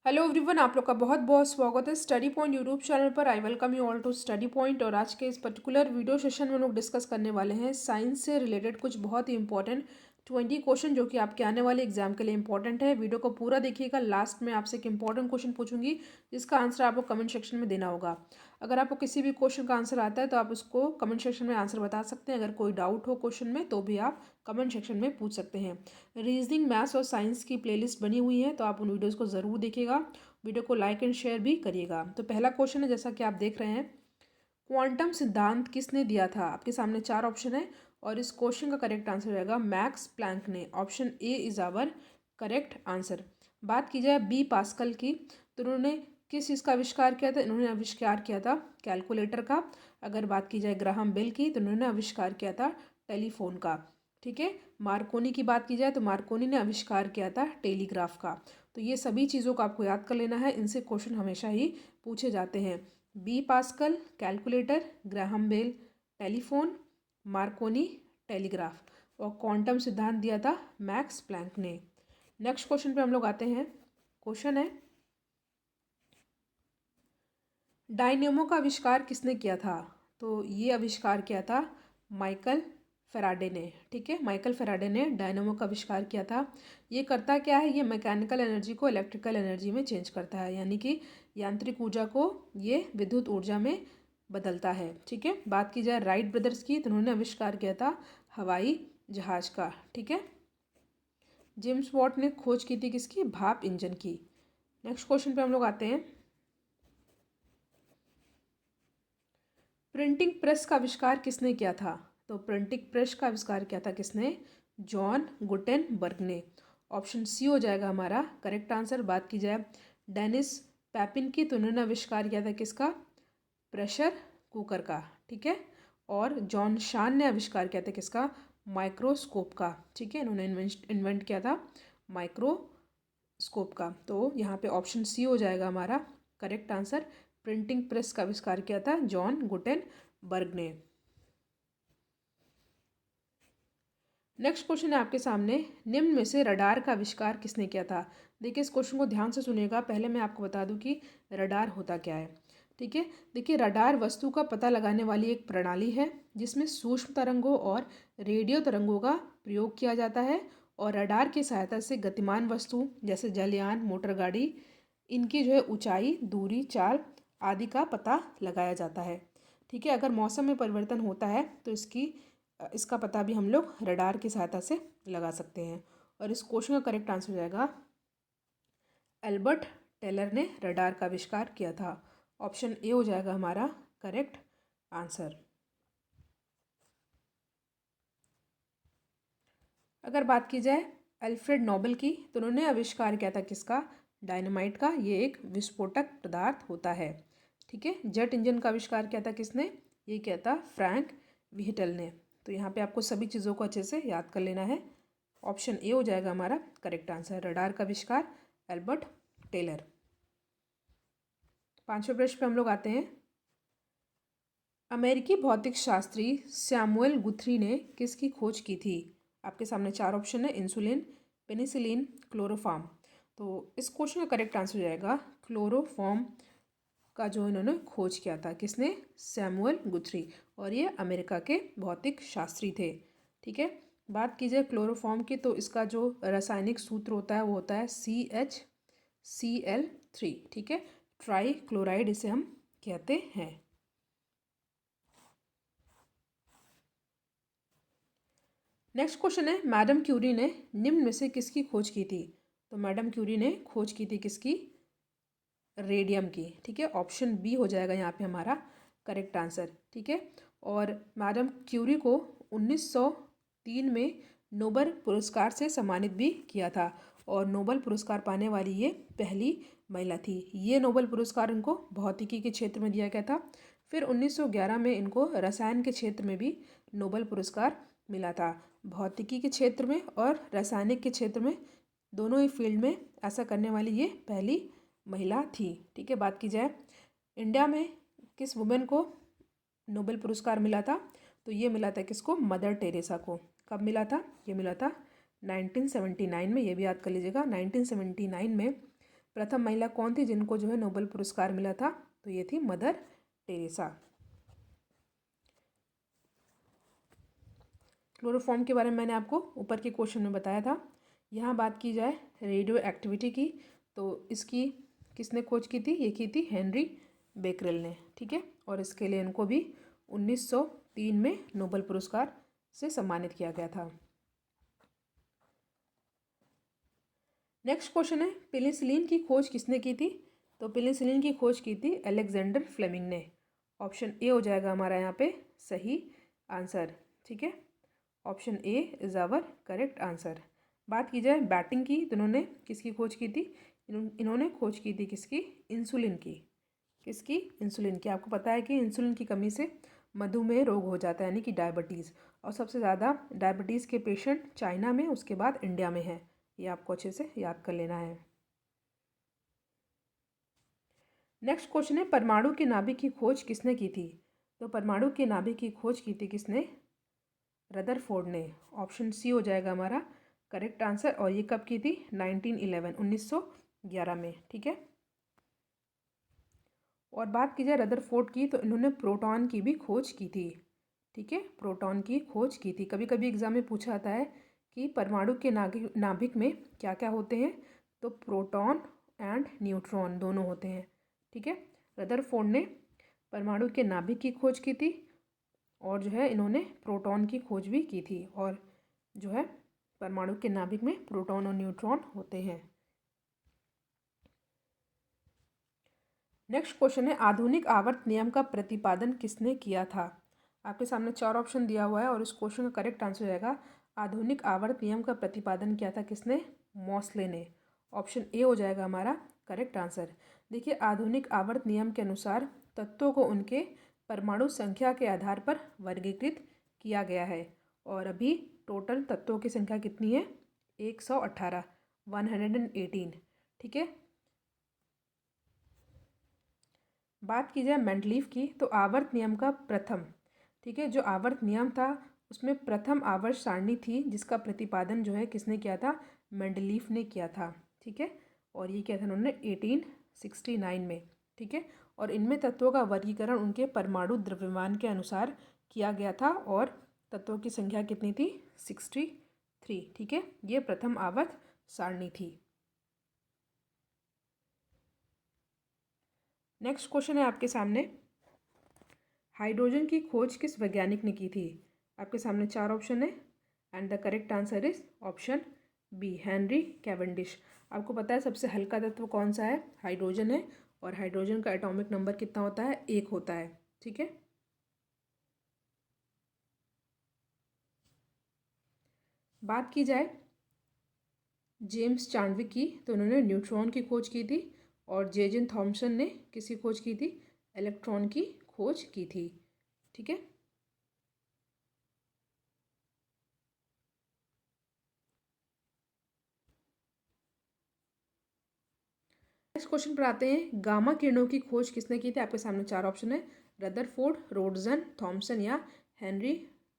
Hello everyone, आप लोग का बहुत बहुत स्वागत है स्टडी पॉइंट यूट्यूब चैनल पर। I welcome you all to study point. और आज के इस पर्टिकुलर वीडियो सेशन में हम लोग डिस्कस करने वाले हैं साइंस से रिलेटेड कुछ बहुत ही इंपॉर्टेंट 20 क्वेश्चन जो कि आपके आने वाले एग्जाम के लिए इंपॉर्टेंट है। वीडियो को पूरा देखिएगा, लास्ट में आपसे एक इंपॉर्टेंट क्वेश्चन पूछूंगी जिसका आंसर आपको कमेंट सेक्शन में देना होगा। अगर आपको किसी भी क्वेश्चन का आंसर आता है तो आप उसको कमेंट सेक्शन में आंसर बता सकते हैं। अगर कोई डाउट हो क्वेश्चन में तो भी आप कमेंट सेक्शन में पूछ सकते हैं। रीजनिंग, मैथ्स और साइंस की प्लेलिस्ट बनी हुई है तो आप उन वीडियोज़ को ज़रूर देखिएगा। वीडियो को लाइक एंड शेयर भी करिएगा। तो पहला क्वेश्चन है, जैसा कि आप देख रहे हैं, क्वांटम सिद्धांत किसने दिया था। आपके सामने चार ऑप्शन है और इस क्वेश्चन का करेक्ट आंसर रहेगा मैक्स प्लैंक ने। Option A is our correct answer. बात की जाए बी पास्कल की, तो उन्होंने किस चीज़ का आविष्कार किया था। इन्होंने आविष्कार किया था कैलकुलेटर का। अगर बात की जाए ग्राहम बेल की, तो उन्होंने आविष्कार किया था टेलीफोन का। ठीक है। मार्कोनी की बात की जाए तो मार्कोनी ने आविष्कार किया था टेलीग्राफ का। तो ये सभी चीज़ों को आपको याद कर लेना है, इनसे क्वेश्चन हमेशा ही पूछे जाते हैं। B Pascal calculator, Graham Bell telephone, Marconi telegraph, और क्वांटम सिद्धांत दिया था मैक्स प्लैंक ने। नेक्स्ट क्वेश्चन पे हम लोग आते हैं। क्वेश्चन है, डायनेमो का आविष्कार किसने किया था। तो ये आविष्कार किया था माइकल फेराडे ने। ठीक है, माइकल फेराडे ने डायनेमो का आविष्कार किया था। ये करता क्या है, ये मैकेनिकल एनर्जी को इलेक्ट्रिकल एनर्जी में चेंज करता है, यानी कि यांत्रिक ऊर्जा को ये विद्युत ऊर्जा में बदलता है। ठीक है। बात की जाए राइट ब्रदर्स की, तो उन्होंने आविष्कार किया था हवाई जहाज का। ठीक है। जेम्स वॉट ने खोज की थी किसकी, भाप इंजन की। नेक्स्ट क्वेश्चन पे हम लोग आते हैं। प्रिंटिंग प्रेस का आविष्कार किसने किया था। तो प्रिंटिंग प्रेस का आविष्कार किया था किसने, जॉन गुटेनबर्ग ने। ऑप्शन सी हो जाएगा हमारा करेक्ट आंसर। बात की जाए डेनिस पैपिन की, तो उन्होंने आविष्कार किया था किसका, प्रेशर कुकर का। ठीक है। और जॉन शान ने आविष्कार किया था किसका, माइक्रोस्कोप का। ठीक है, इन्होंने इन्वेंट किया था माइक्रोस्कोप का। तो यहाँ पे ऑप्शन सी हो जाएगा हमारा करेक्ट आंसर। प्रिंटिंग प्रेस का आविष्कार किया था जॉन गुटेनबर्ग ने। नेक्स्ट क्वेश्चन है आपके सामने, निम्न में से रडार का आविष्कार किसने किया था। देखिए इस क्वेश्चन को ध्यान से सुनिएगा। पहले मैं आपको बता दूं कि रडार होता क्या है। ठीक है। देखिए रडार वस्तु का पता लगाने वाली एक प्रणाली है जिसमें सूक्ष्म तरंगों और रेडियो तरंगों का प्रयोग किया जाता है। और रडार की सहायता से गतिमान वस्तु जैसे जलयान, मोटर गाड़ी, इनकी जो है ऊंचाई, दूरी, चाल आदि का पता लगाया जाता है। ठीक है। अगर मौसम में परिवर्तन होता है तो इसका पता भी हम लोग रडार की सहायता से लगा सकते हैं। और इस क्वेश्चन का करेक्ट आंसर हो जाएगा एल्बर्ट टेलर ने रडार का आविष्कार किया था। ऑप्शन ए हो जाएगा हमारा करेक्ट आंसर। अगर बात की जाए अल्फ्रेड नोबेल की, तो उन्होंने आविष्कार किया था किसका, डायनामाइट का। ये एक विस्फोटक पदार्थ होता है। ठीक है। जेट इंजन का आविष्कार किया था किसने, ये किया था फ्रैंक व्हीटल ने। तो यहाँ पे आपको सभी चीज़ों को अच्छे से याद कर लेना है। ऑप्शन ए हो जाएगा हमारा करेक्ट आंसर, रडार का आविष्कार एल्बर्ट टेलर। पांचवें प्रश्न पे हम लोग आते हैं। अमेरिकी भौतिक शास्त्री सैमुअल गुथरी ने किसकी खोज की थी। आपके सामने चार ऑप्शन है, इंसुलिन, पेनिसिलिन, क्लोरोफॉर्म। तो इस क्वेश्चन का करेक्ट आंसर हो जाएगा क्लोरोफॉर्म का जो इन्होंने खोज किया था किसने, सैमुअल गुथरी। और ये अमेरिका के भौतिक शास्त्री थे। ठीक है। बात की जाए क्लोरोफॉर्म की, तो इसका जो रासायनिक सूत्र होता है वो होता है CH Cl3। ठीक है। ट्राई क्लोराइड इसे हम कहते हैं। नेक्स्ट क्वेश्चन है, मैडम क्यूरी ने निम्न में से किसकी खोज की थी। तो मैडम क्यूरी ने खोज की थी किसकी, रेडियम की। ठीक है। ऑप्शन बी हो जाएगा यहाँ पे हमारा करेक्ट आंसर। ठीक है। और मैडम क्यूरी को 1903 में नोबेल पुरस्कार से सम्मानित भी किया था। और नोबेल पुरस्कार पाने वाली ये पहली महिला थी। ये नोबेल पुरस्कार इनको भौतिकी के क्षेत्र में दिया गया था। फिर 1911 में इनको रसायन के क्षेत्र में भी नोबेल पुरस्कार मिला था। भौतिकी के क्षेत्र में और रासायनिक के क्षेत्र में, दोनों ही फील्ड में ऐसा करने वाली ये पहली महिला थी। ठीक है। बात की जाए इंडिया में किस वुमेन को नोबेल पुरस्कार मिला था, तो ये मिला था किसको, मदर टेरेसा को। कब मिला था, ये मिला था 1979 में। ये भी याद कर लीजिएगा, 1979 में प्रथम महिला कौन थी जिनको जो है नोबेल पुरस्कार मिला था? तो ये थी मदर टेरेसा। क्लोरोफॉर्म के बारे में मैंने आपको ऊपर के क्वेश्चन में बताया था। यहाँ बात की जाए रेडियो एक्टिविटी की, तो इसकी किसने खोज की थी? ये की थी हेनरी बेकरेल ने, ठीक है। और इसके लिए इनको भी 1903 में नोबेल पुरस्कार से सम्मानित किया गया था। नेक्स्ट क्वेश्चन है पेनिसिलिन की खोज किसने की थी? तो पेनिसिलिन की खोज की थी अलेक्जेंडर फ्लेमिंग ने। ऑप्शन ए हो जाएगा हमारा यहाँ पे सही आंसर, ठीक है। Option A is our correct answer. बात की जाए बैटिंग की, तो इन्होंने किसकी खोज की थी? इन्होंने खोज की थी किसकी? इंसुलिन की। किसकी? इंसुलिन की। आपको पता है कि इंसुलिन की कमी से मधुमेह रोग हो जाता है, यानी कि डायबिटीज़। और सबसे ज़्यादा डायबिटीज़ के पेशेंट चाइना में, उसके बाद इंडिया में है। ये आपको अच्छे से याद कर लेना है। नेक्स्ट क्वेश्चन है परमाणु के नाभिक की खोज किसने की थी? तो परमाणु के नाभिक की खोज की थी किसने? रदरफोर्ड ने। ऑप्शन सी हो जाएगा हमारा करेक्ट आंसर। और ये कब की थी? 1911 में, ठीक है। और बात की जाए रदरफोर्ड की, तो इन्होंने प्रोटॉन की भी खोज की थी, ठीक है। प्रोटॉन की खोज की थी। कभी कभी एग्जाम में पूछा जाता है कि परमाणु के नाभिक में क्या क्या होते हैं? तो प्रोटॉन एंड न्यूट्रॉन दोनों होते हैं, ठीक है। रदरफोर्ड ने परमाणु के नाभिक की खोज की थी और जो है इन्होंने प्रोटॉन की खोज भी की थी। और जो है परमाणु के नाभिक में प्रोटॉन और न्यूट्रॉन होते हैं। नेक्स्ट क्वेश्चन है आधुनिक आवर्त नियम का प्रतिपादन किसने किया था? आपके सामने 4 ऑप्शन दिया हुआ है और इस क्वेश्चन का करेक्ट आंसर हो जाएगा आधुनिक आवर्त नियम का प्रतिपादन किया था किसने? मोस्ले ने। ऑप्शन ए हो जाएगा हमारा करेक्ट आंसर। देखिए आधुनिक आवर्त नियम के अनुसार तत्वों को उनके परमाणु संख्या के आधार पर वर्गीकृत किया गया है। और अभी टोटल तत्वों की संख्या कितनी है? 118, 118, ठीक है। बात की जाए मेंडलीफ की, तो आवर्त नियम का प्रथम, ठीक है, जो आवर्त नियम था उसमें प्रथम आवर्त सारणी थी जिसका प्रतिपादन जो है किसने किया था? मेंडलीफ ने किया था, ठीक है। और ये किया था उन्होंने 1869 में, ठीक है। और इनमें तत्वों का वर्गीकरण उनके परमाणु द्रव्यमान के अनुसार किया गया था और तत्वों की संख्या कितनी थी? 63, ठीक है। ये प्रथम आवर्त सारणी थी। नेक्स्ट क्वेश्चन है आपके सामने हाइड्रोजन की खोज किस वैज्ञानिक ने की थी? आपके सामने 4 ऑप्शन है and the correct answer is option B Henry Cavendish. आपको पता है सबसे हल्का तत्व कौन सा है? हाइड्रोजन है। और हाइड्रोजन का एटॉमिक नंबर कितना होता है? 1 होता है, ठीक है। बात की जाए जेम्स चार्विक की, तो उन्होंने न्यूट्रॉन की खोज की थी। और जेजन थॉमसन ने किसकी खोज की थी? इलेक्ट्रॉन की खोज की थी, ठीक है। नेक्स्ट क्वेश्चन पर आते हैं गामा किरणों की खोज किसने की थी? आपके सामने 4 ऑप्शन है रदरफोर्ड, रोडजन, थॉमसन या Henry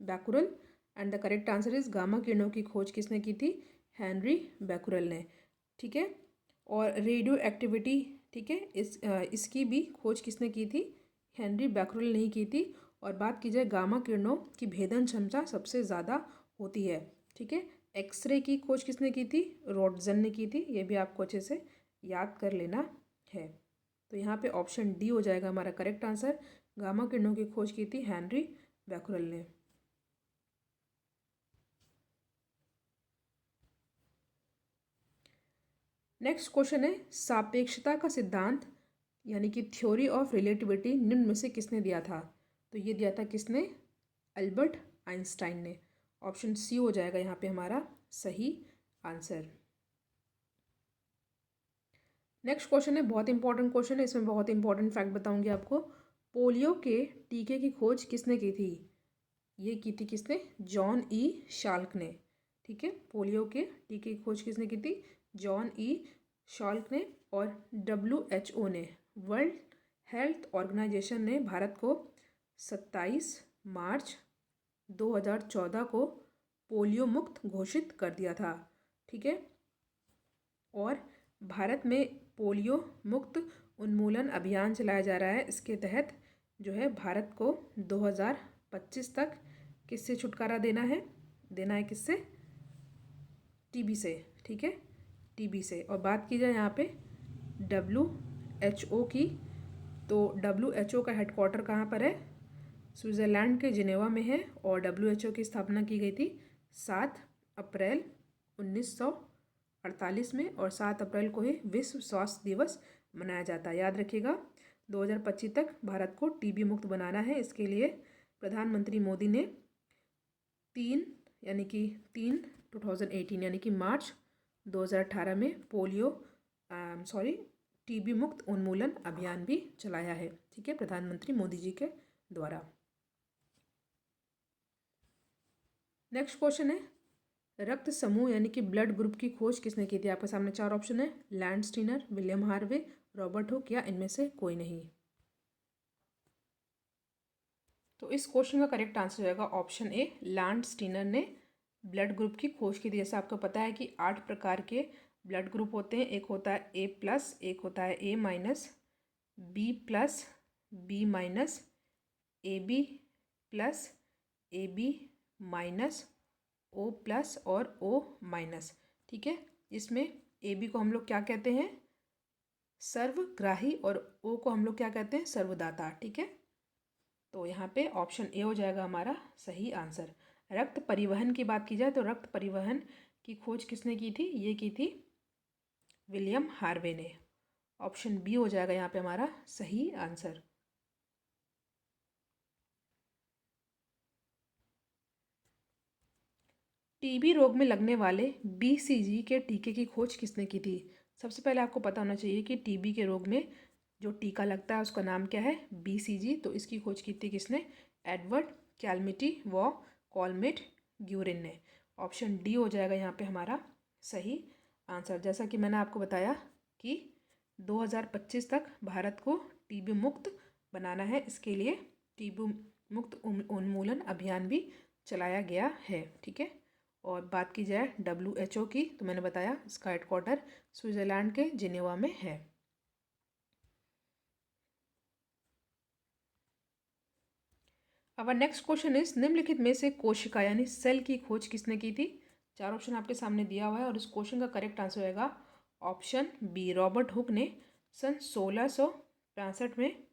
Becquerel. And the correct answer is gamma किरणों की खोज किसने की थी? हेनरी बैकुरल ने, ठीक है। और रेडियो एक्टिविटी, ठीक है, इसकी भी खोज किसने की थी? हेनरी बैकुरल ने ही की थी। और बात की जाए गामा किरणों की भेदन क्षमता सबसे ज़्यादा होती है, ठीक है। एक्सरे की खोज किसने की थी? रोडजन ने की थी। ये भी आपको अच्छे से याद कर लेना है। तो यहाँ पे ऑप्शन डी हो जाएगा हमारा करेक्ट आंसर। गामा किरणों की खोज की थी हेनरी बैकुरल ने। नेक्स्ट क्वेश्चन है सापेक्षता का सिद्धांत यानी कि थ्योरी ऑफ रिलेटिविटी निम्न में से किसने दिया था? तो ये दिया था किसने? अल्बर्ट आइंस्टाइन ने। ऑप्शन सी हो जाएगा यहाँ पे हमारा सही आंसर। नेक्स्ट क्वेश्चन है बहुत इंपॉर्टेंट क्वेश्चन है, इसमें बहुत इंपॉर्टेंट फैक्ट बताऊंगी आपको। पोलियो के टीके की खोज किसने की थी? ये की थी किसने? जॉन ई शाल्क ने, ठीक है। पोलियो के टीके की खोज किसने की थी? जॉन ई शाल्क ने। और WHO ने, वर्ल्ड हेल्थ ऑर्गेनाइजेशन ने भारत को 27 मार्च 2014 को पोलियो मुक्त घोषित कर दिया था, ठीक है। और भारत में पोलियो मुक्त उन्मूलन अभियान चलाया जा रहा है। इसके तहत जो है भारत को 2025 तक किससे छुटकारा देना है किससे? टीबी से। ठीक है, टीबी से। और बात की जाए यहाँ पे WHO की, तो WHO का हेडक्वार्टर कहाँ पर है? स्विट्ज़रलैंड के जिनेवा में है। और WHO की स्थापना की गई थी 7 अप्रैल 1948 में, और 7 अप्रैल को ही विश्व स्वास्थ्य दिवस मनाया जाता है। याद रखिएगा, 2025 तक भारत को टीबी मुक्त बनाना है। इसके लिए प्रधानमंत्री मोदी ने 2018 यानी कि मार्च 2018 में टीबी मुक्त उन्मूलन अभियान भी चलाया है। ठीक है, प्रधानमंत्री मोदी जी के द्वारा। नेक्स्ट क्वेश्चन है, रक्त समूह यानी कि ब्लड ग्रुप की खोज किसने की थी? आपके सामने 4 ऑप्शन है, land Steiner, William Harvey, Robert Hooke या इनमें से कोई नहीं। तो इस क्वेश्चन का करेक्ट आंसर होगा ऑप्शन ए, लैंड स्टीनर ने ब्लड ग्रुप की खोज की थी। जैसे आपको पता है कि 8 प्रकार के ब्लड ग्रुप होते हैं। एक होता है A+, एक होता है A-, B+, B-, AB+, AB-, O+ और O-। ठीक है, इसमें AB को हम लोग क्या कहते हैं? सर्वग्राही। और O को हम लोग क्या कहते हैं? सर्वदाता। ठीक है, तो यहाँ पे ऑप्शन ए हो जाएगा हमारा सही आंसर। रक्त परिवहन की बात की जाए तो रक्त परिवहन की खोज किसने की थी? ये की थी विलियम हार्वे ने। ऑप्शन बी हो जाएगा यहाँ पे हमारा सही आंसर। टीबी रोग में लगने वाले BCG के टीके की खोज किसने की थी? सबसे पहले आपको पता होना चाहिए कि टीबी के रोग में जो टीका लगता है उसका नाम क्या है? BCG। तो इसकी खोज की थी किसने? एडवर्ड कैलमिटी व कॉलमेट ग्यूरिन ने। ऑप्शन डी हो जाएगा यहाँ पे हमारा सही आंसर। जैसा कि मैंने आपको बताया कि 2025 तक भारत को टीबी मुक्त बनाना है। इसके लिए टीबी मुक्त उन्मूलन अभियान भी चलाया गया है। ठीक है, और बात की जाए WHO की, तो मैंने बताया इसका हेडक्वार्टर स्विट्ज़रलैंड के जिनेवा में है। अब नेक्स्ट क्वेश्चन इज, निम्नलिखित में से कोशिका यानी सेल की खोज किसने की थी? 4 ऑप्शन आपके सामने दिया हुआ है और इस क्वेश्चन का करेक्ट आंसर होगा ऑप्शन बी, रॉबर्ट हुक ने सन 1665 में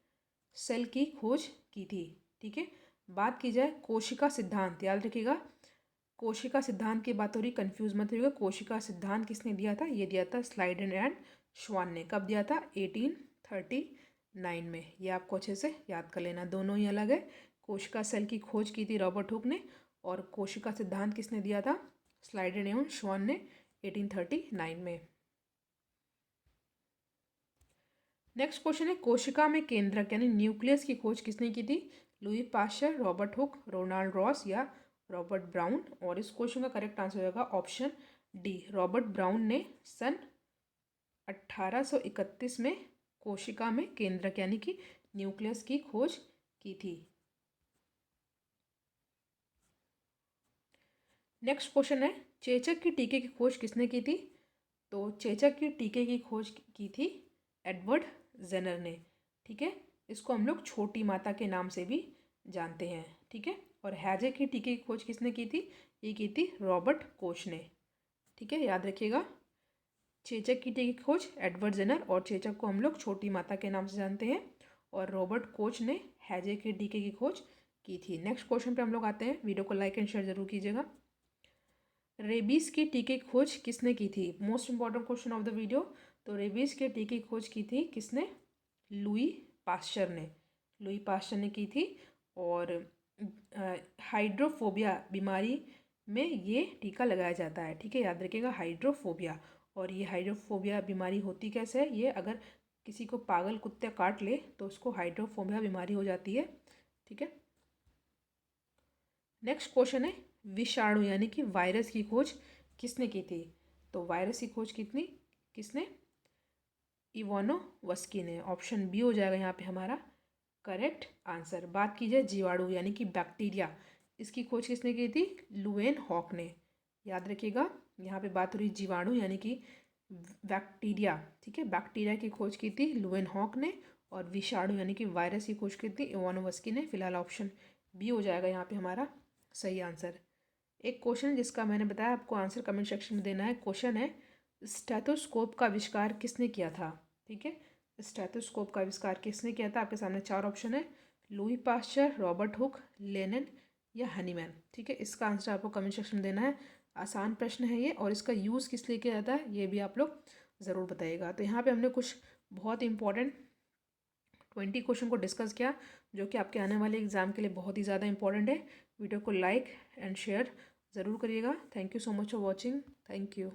सेल की खोज की थी। ठीक है, बात की जाए कोशिका सिद्धांत, याद रखिएगा कोशिका सिद्धांत की बात हो रही, कंफ्यूज मत होइएगा। कोशिका सिद्धांत किसने दिया था? ये दिया था स्लाइडेन एंड श्वान ने। कब दिया था? 1839 में। ये आपको अच्छे से याद कर लेना, दोनों ही अलग है। कोशिका सेल की खोज की थी रॉबर्ट हुक ने, और कोशिका सिद्धांत किसने दिया था? स्लाइडेन एवं श्वान ने 1839 में। नेक्स्ट क्वेश्चन है, कोशिका में केंद्रक यानी न्यूक्लियस की खोज किसने की थी? Louis Pasteur, Robert Hooke, Ronald Ross या रॉबर्ट ब्राउन। और इस क्वेश्चन का करेक्ट आंसर होगा ऑप्शन डी, रॉबर्ट ब्राउन ने सन 1831 में कोशिका में केंद्रक यानी कि न्यूक्लियस की खोज की थी। नेक्स्ट क्वेश्चन है, चेचक की टीके की खोज किसने की थी? तो चेचक की टीके की खोज की थी एडवर्ड जेनर ने। ठीक है, इसको हम लोग छोटी माता के नाम से भी जानते हैं। ठीक है, और हैजे की टीके की खोज किसने की थी? ये की थी रॉबर्ट कोच ने। ठीक है, याद रखिएगा, चेचक की टीके की खोज एडवर्ड जेनर, और चेचक को हम लोग छोटी माता के नाम से जानते हैं, और रॉबर्ट कोच ने हैजे के टीके की खोज की थी। नेक्स्ट क्वेश्चन पे हम लोग आते हैं। वीडियो को लाइक एंड शेयर जरूर कीजिएगा। रेबीज के टीके की खोज किसने की थी? Most important question of the video. तो रेबीज के टीके की खोज की थी किसने? लुई पाश्चर ने। लुई पाश्चर ने की थी, और हाइड्रोफोबिया बीमारी में ये टीका लगाया जाता है। ठीक है, याद रखिएगा हाइड्रोफोबिया। और ये हाइड्रोफोबिया बीमारी होती कैसे है? ये अगर किसी को पागल कुत्ते काट ले तो उसको हाइड्रोफोबिया बीमारी हो जाती है। ठीक है, नेक्स्ट क्वेश्चन है, विषाणु यानी कि वायरस की खोज किसने की थी? तो वायरस की खोज किसने? इवानोवस्की ने। ऑप्शन बी हो जाएगा यहाँ पे हमारा करेक्ट आंसर। बात की जाए जीवाणु यानी कि बैक्टीरिया, इसकी खोज किसने की थी? लुवेन हॉक ने। याद रखिएगा, यहाँ पे बात हो रही जीवाणु यानी कि बैक्टीरिया, ठीक है, बैक्टीरिया की खोज की थी लुवेनहॉक ने, और विषाणु यानी कि वायरस की खोज की थी इवानोव्स्की ने। फिलहाल ऑप्शन बी हो जाएगा यहाँ पे हमारा सही आंसर। एक क्वेश्चन जिसका मैंने बताया आपको आंसर कमेंट सेक्शन में देना है। क्वेश्चन है, स्टेथोस्कोप का आविष्कार किसने किया था? ठीक है, स्टेथोस्कोप का आविष्कार किसने किया था? आपके सामने 4 ऑप्शन है, Louis Pasteur, Robert hook, Lenin या हनीमैन। ठीक है, इसका आंसर आपको कमेंट सेक्शन में देना है। आसान प्रश्न है ये, और इसका यूज़ किस लिए किया जाता है ये भी आप लोग ज़रूर बताइएगा। तो यहाँ पे हमने कुछ बहुत इंपॉर्टेंट 20 क्वेश्चन को डिस्कस किया, जो कि आपके आने वाले एग्जाम के लिए बहुत ही ज़्यादा इंपॉर्टेंट है। वीडियो को लाइक एंड शेयर ज़रूर करिएगा। Thank you so much for watching. Thank you.